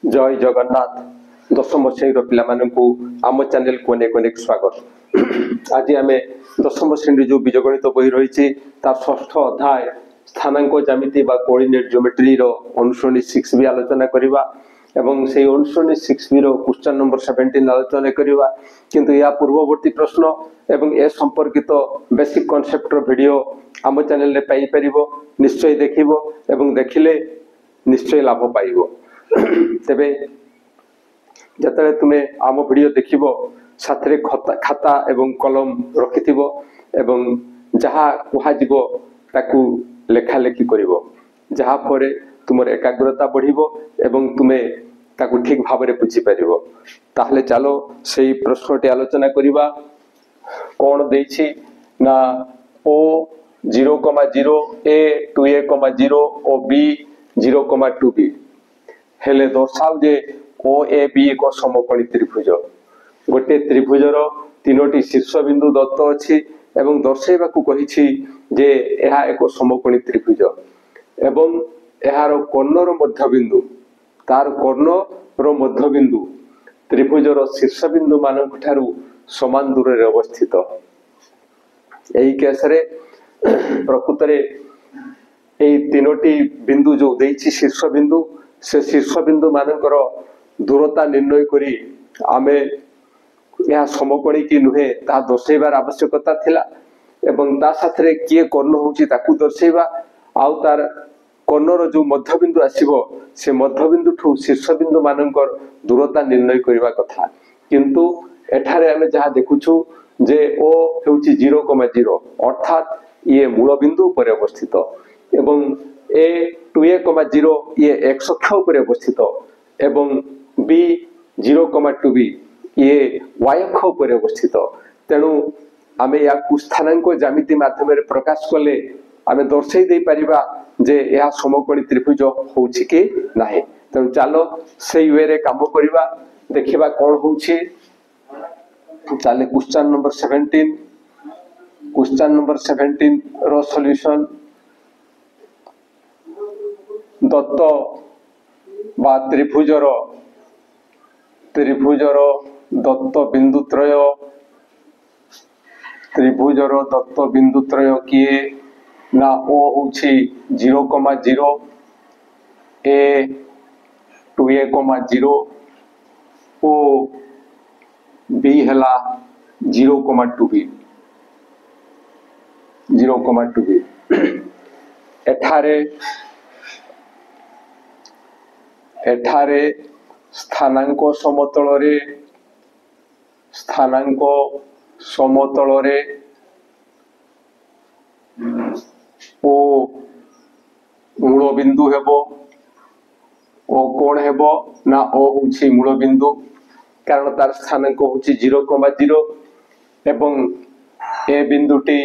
जय जगन्नाथ दशम श्रेणी पिला आम चैनल को अनेक स्वागत। आज आम दशम श्रेणी जो बीजगणित बही रही तार षष्ठ अध्याय स्थानांक ज्यामिति बा कोऑर्डिनेट ज्योमेट्री रो अनुश्रेणी 6 भी आलोचना करबा एवं से अनुश्रेणी 6 भी रो क्वेश्चन नंबर 17 आलोचना करबा। किंतु या पूर्ववर्ती प्रश्न एवं ए संपर्कित बेसिक कांसेप्ट रो वीडियो आम चैनल रे पाई परिबो। निश्चय देखिबो एवं देखिले निश्चय लाभ पाइबो। तेबे जतले तुमे आम वीडियो देखिबो साथरे खाता एवं कलम रखिथिबो एवं जहा कुहा जीवो ताकू लेखा लेखी करिवो, जहा परे तुमर एकाग्रता बढ़िबो एवं तुमे ताकू ठीक भाबरे बुझी परिबो। ताहले चलो सेही प्रश्नटी आलोचना करिबा। कोन देछि ना ओ 0,0 a 2a,0 O b 0,2b हेले दर्शाओ जे ओ ए बी एक समकोणी त्रिभुज। गोटे त्रिभुजर तीनोटी शीर्ष बिंदु दत्त अछि एवं दर्शाइबाकू कहिछि जे एहा एक समकोणी त्रिभुज एवं एहार कर्णर मध्य बिंदु तार कर्णर मध्य बिंदु त्रिभुजर शीर्ष बिंदु मानक ठारू समान दूर रे अवस्थित। एही केस रे प्रकृत रे एही तीनोटी बिंदु जो देछि शीर्ष बिंदु से शीर्ष बिंदु मानकर दूरता निर्णय करी आमे यह समकोणी की नुहे ता दर्शाइबार आवश्यकता थिला एवं ता साथरे किए कर्ण होची ताकू दर्शाइबा आउ तार कर्णर जो मध्य बिंदु आसीबो से मध्य बिंदु ठू शीर्ष बिंदु मानकर दूरता निर्णय करिबा कथा। किंतु एठारे आमे जहा देखुछु जे ओ हेउची 0,0 अर्थात ये मूल बिंदु पर अवस्थित एवं ए 2a,0 ये x अक्ष पर अवस्थित एवं b 0,2b ये y अक्ष पर अवस्थित। तेणु आमे या स्थानांक ज्यामिति माध्यम रे प्रकाश कले आमे दर्शाई दे परिबा जे यह समकोणी त्रिभुज होउछि कि नाही। तेणु चलो सेही वे रे काम करिबा, देखिबा कोन होउछि। चाले क्वेश्चन नंबर 17 रो सॉल्यूशन दत्त बा त्रिभुजर दत्त बिंदु त्रय किए ना ओ होछि 0,0 a 2a,0 ओ b हला 0,2b एठारे स्थानांक समतल रे ओ मूल बिंदु हेबो। ओ कोण हेबो ना ओ होछि मूल बिंदु कारण तार स्थानांक होछि 0,0 एवं ए बिंदुटी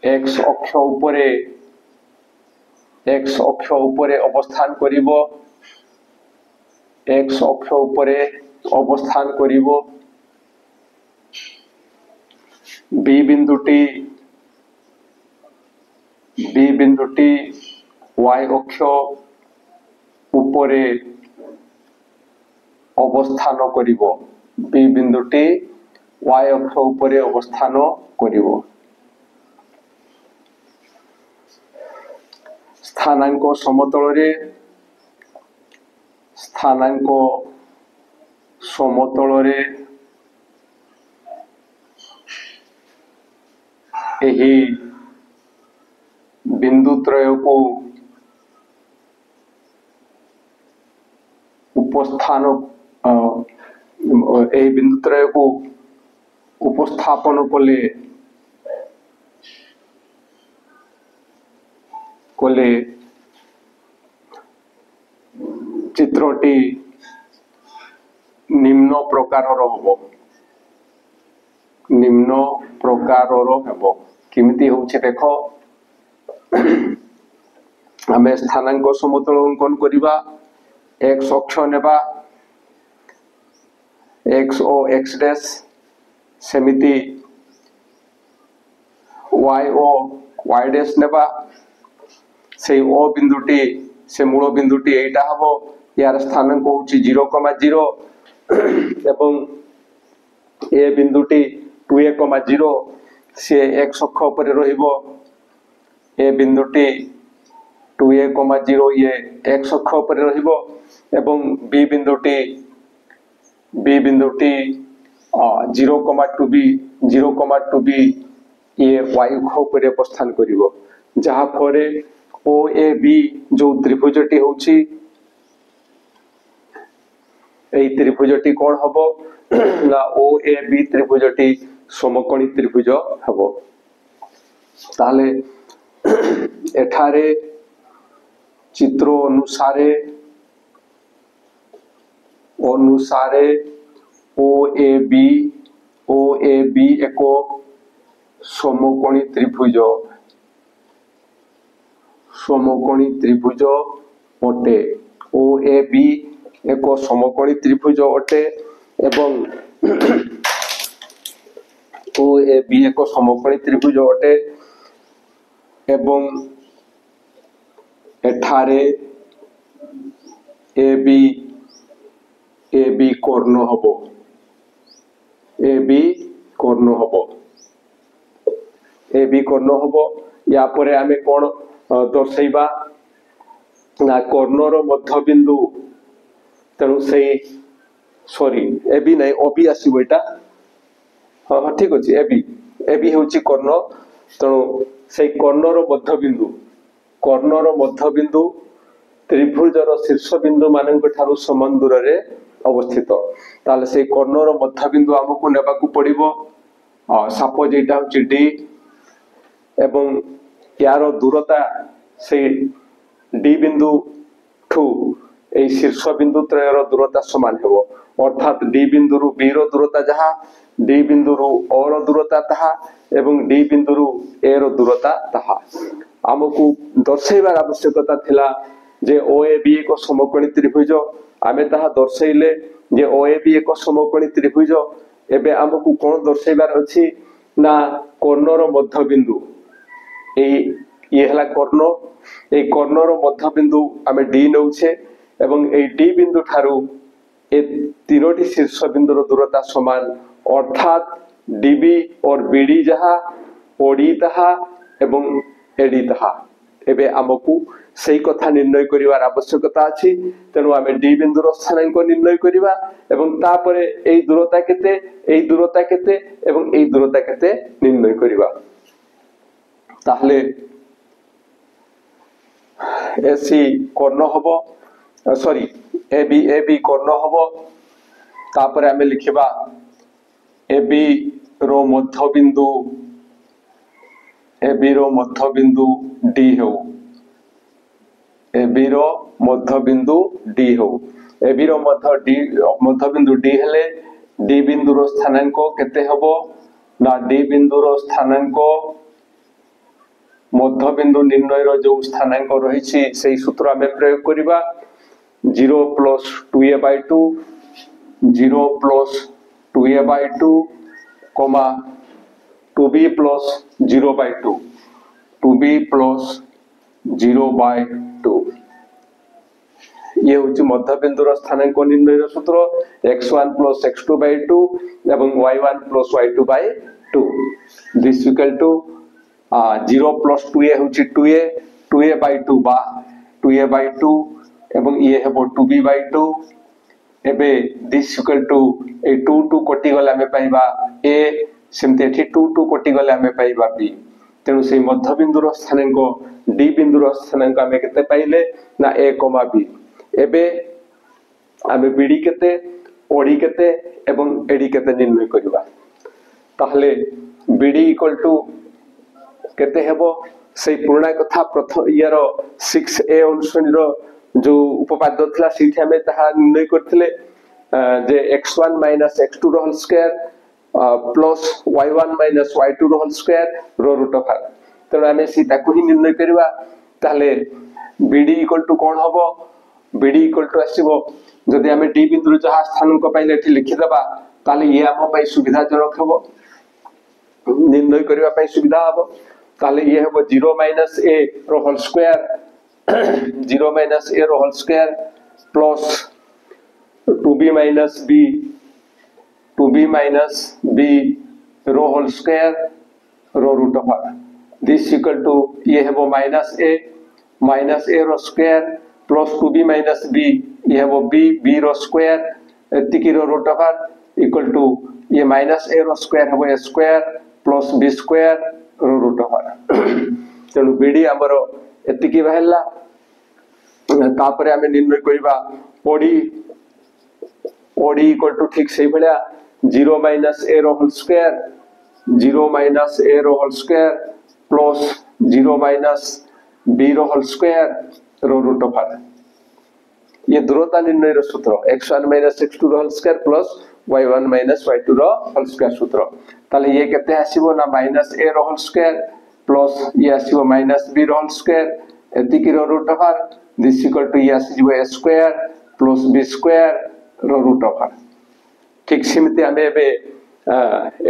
x अक्ष उपरे अवस्थान करिवो। बी बिंदुटी y अक्ष उपरे अवस्थान करिवो। बी बिंदुटी y अक्ष उपरे अवस्थान करिवो। स्थानांक समतल रे एही बिंदु त्रय को उपस्थापन कले चित्रटी निम्न प्रकार हेबो। किमिति होछि देखो आमे स्थानांक समतल अंकन करिबा x अक्ष नेबा x ओ x डैश सेमिति y ओ y डैश नेबा से ओ बिंदुटी से मूल बिंदुटी एटा हबो यार स्थानांक होची 0,0 एवं ए बिंदुटी 2a,0 से x अक्ष पर रहिबो ए बिंदुटी 2a,0 ये x अक्ष पर रहिबो एवं b बिंदुटी 0,2b ये y अक्ष पर अवस्थान करिवो जहा फरे OAB जो त्रिभुजटी होची এই त्रिभुजटी कोन हबो ना OAB त्रिभुजटी समकोणी त्रिभुज हबो ताले एठारे चित्र अनुसारे OAB एको समकोणी त्रिभुज अटे OAB एको समकोणी त्रिभुज अटे एवं OAB एको समकोणी त्रिभुज अटे एवं एठारे AB कर्ण हबो AB कर्ण हबो या परे आमे कोन दर्शैबा ना कर्णर मध्य बिंदु तेणु से सॉरी एबी नहीं ओबी आसीबो एटा हां हां ठीक अछि एबी होची कर्ण तेणु से कर्णर मध्य बिंदु त्रिभुजर शीर्ष बिंदु मानक ठारू समान दूर रे अवस्थित ताले से कर्णर मध्य बिंदु हमकु नेबाकू पड़िबो साप जेटा होची डी एवं यार दूरता से डी बिंदु ठू ए शीर्ष बिंदु त्रयर दूरता समान हेबो अर्थात डी बिंदु रु बी रो दूरता जहा डी बिंदु रु ओ रो दूरता तहा एवं डी बिंदु रु ए रो दूरता तहा हमकु दर्शैबार आवश्यकता थिला जे OAB एक समकोणी त्रिभुज आमे तहा दर्शैले जे OAB एक समकोणी त्रिभुज एबे हमकु कोन दर्शैबार अछि ना कर्णर मध्य बिंदु ये हला कर्ण ए कर्णर मध्य बिंदु आमे डी नउछे एवं ए डी बिंदु ठारू ए तीनोटी शीर्ष बिंदुर दूरता समान अर्थात डीबी और बीडी जहा ओडी तहा एवं एडी तहा एबे हमकु सेही कथा निर्णय करिवार आवश्यकता अछि तेनु आमे डी बिंदुर स्थानांक निर्णय करिवा एवं तापरे एई दूरता केते एवं एई दूरता केते निर्णय करिवा ताहले एसी कर्ण हबो सॉरी एबी कर्ण हबो तापरे हमें लिखिबा एबी रो मध्य बिंदु डी हो एबी रो मध्य बिंदु डी हो एबी रो मध्य बिंदु डी हेले डी बिंदु रो स्थानांक केते हबो ना डी बिंदु रो स्थानांक मध्य बिंदु निर्णय रो जो स्थानांक रही से सूत्र आमे प्रयोग करिबा 0 + 2a/2 0 + 2a/2 2b + 0/2 2b + 0/2 ये होची मध्य बिंदु रो स्थानांक निर्णय रो सूत्र x1 + x2/2 एवं y1 + y2/2 this equal to 0 + 2a होची 2a/2 बा 2a/2 एवं ये हेबो 2b/2 एबे दिस इक्वल टू ए 2 कोटि गला में पाइबा a सेमते एठी 2 कोटि गला में पाइबा b तेनु से मध्य बिंदु रो स्थानांक d बिंदु रो स्थानांक हमें केते पाइले ना a, b एबे आमे bd केते od केते एवं ad केते निर्णय करबा ताहले bd = केते हेबो से पुराना कथा प्रथम यार 6a अनुश्रेणी रो जो उपपाद्य थला सीठी हमें ताहा निर्णय करथिले जे x1 - x2 रो whole square plus y1 - y2 रो होल स्क्वायर रो रूट ऑफ r त हमें सी ताकू ही निर्णय करबा ताले bd = कोन हबो bd = आसीबो जदि हमें d बिंदु जहा स्थानांक पाइले एठी लिखि दबा ताले ये हम पई सुविधाजनक हबो निर्णय करबा पई सुविधा हबो ताले ये हबो 0 - a रो होल स्क्वायर 0 minus a रो whole square plus 2b minus b रो whole square रो root of r. This equal to ये है वो minus a row square plus 2b minus b ये है वो b row square एतिकी row root of r equal to ये minus a row square है वो a square plus b square रो root of r. तेणु bd हमरो एतिकी बाहला तापरे आमे निर्णय करिबा OD equal to ठीक सही भलिया 0 minus a रो whole square plus 0 minus b रो whole square रो root of r. ये दूरता निर्णय रो सूत्र x1 minus x2 रो whole square plus y1 minus y2 रो whole square सूत्र. ताले ये केते आसीबो ना minus a रो whole square plus ये आसीबो minus b रो whole square एतिकी row root of r. This equal to ये आसीबो a square plus b square रो root of r. ठीक सेमिति आमे एबे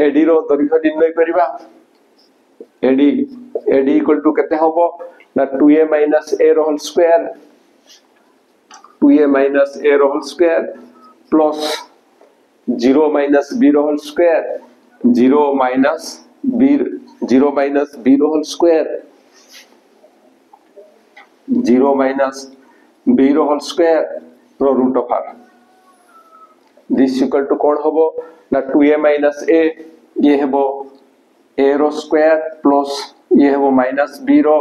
AD रो दৈর্ঘ্য निर्णय करिबा. AD equal to केते होबो ना 2a minus a रो whole square plus 0 minus b रो whole square 0 minus b रो whole square 0 minus b रो whole square रो root of r. This equal to कौन होबो ना 2a minus a ये है वो a रो square plus ये है वो minus b रो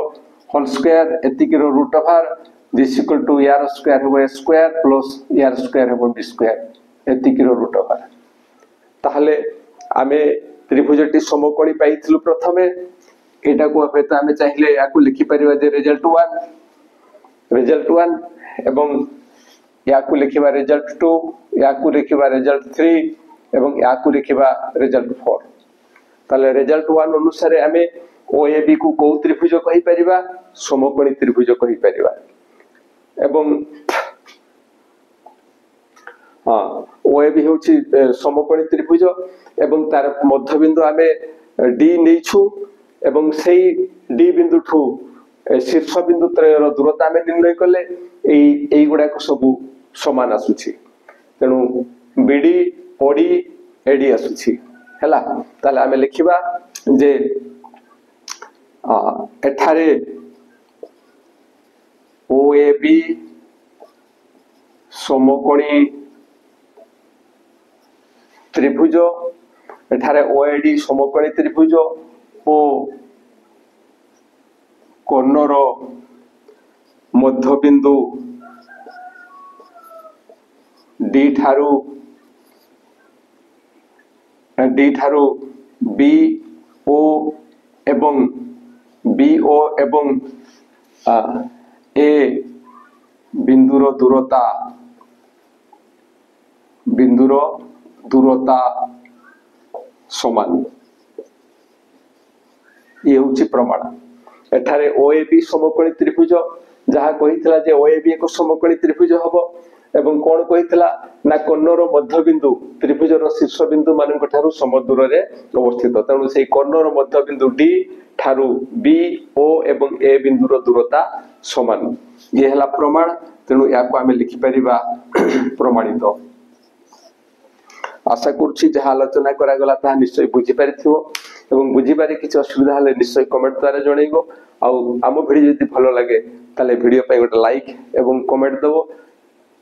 whole square एतिकी row root of r. This equal to यार square है वो a square plus यार square है वो b square एतिकी row root of r. ताहले आमे त्रिभुजटी समकोणी पाइथिलु प्रथमे एटा को हेता आमे चाहिले याकू लिखि परिबा जे result 1 एवं याकू लिखिबा result 2 याकू लिखिबा result 3 एवं याकू लिखिबा result 4. ताले result 1 अनुसार आमे OAB को को त्रिभुज कहि परिबा समकोणी त्रिभुज कहि परिबा एवं OAB होछि समकोणी त्रिभुज एवं तार मध्यबिंदु आमे D नेछु एवं सेही D बिंदु ठू शीर्ष बिंदु त्रयर दूरता आमे निर्णय कले एई गुडा को सब समान आसुछि. तेनु BD OD AD आसुछि हैला. ताले आमे लिखिबा जे एठारे OAB समकोणी त्रिभुज एठारे OAD समकोणी त्रिभुज ओ कोणर मध्यबिंदु D ठारू BO एवं A बिंदुर दूरता समान. ये होची प्रमाण. एठारे OAB समकोणी त्रिभुज जहा कहितला जे OAB एक समकोणी त्रिभुज हबो एवं कोन कहितला ना कोणर मध्यबिंदु त्रिभुजर शीर्ष बिंदु मानक ठारू समदूर रे अवस्थित. तेणु सेही कोणर मध्यबिंदु D ठारू BO एवं A बिंदुर दूरता समान. ये हला प्रमाण. तेणु याको आमे लिखि परिबा प्रमाणित. आशा करछि जे आलोचना करा गला ता निश्चय बुझी पारिथिबो एवं बुझी पारे किछ असुविधा हले निश्चय कमेंट द्वारा जणैबो. आउ आम वीडियो जदि भलो लागे ताले वीडियो पय गोटे लाइक एवं कमेंट देबो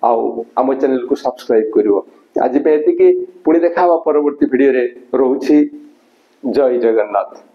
आउ आम चैनल को सब्सक्राइब करिवो. आज पे एतिकी पुणी देखा परवर्ती वीडियो रे रहउछि. जय जगन्नाथ.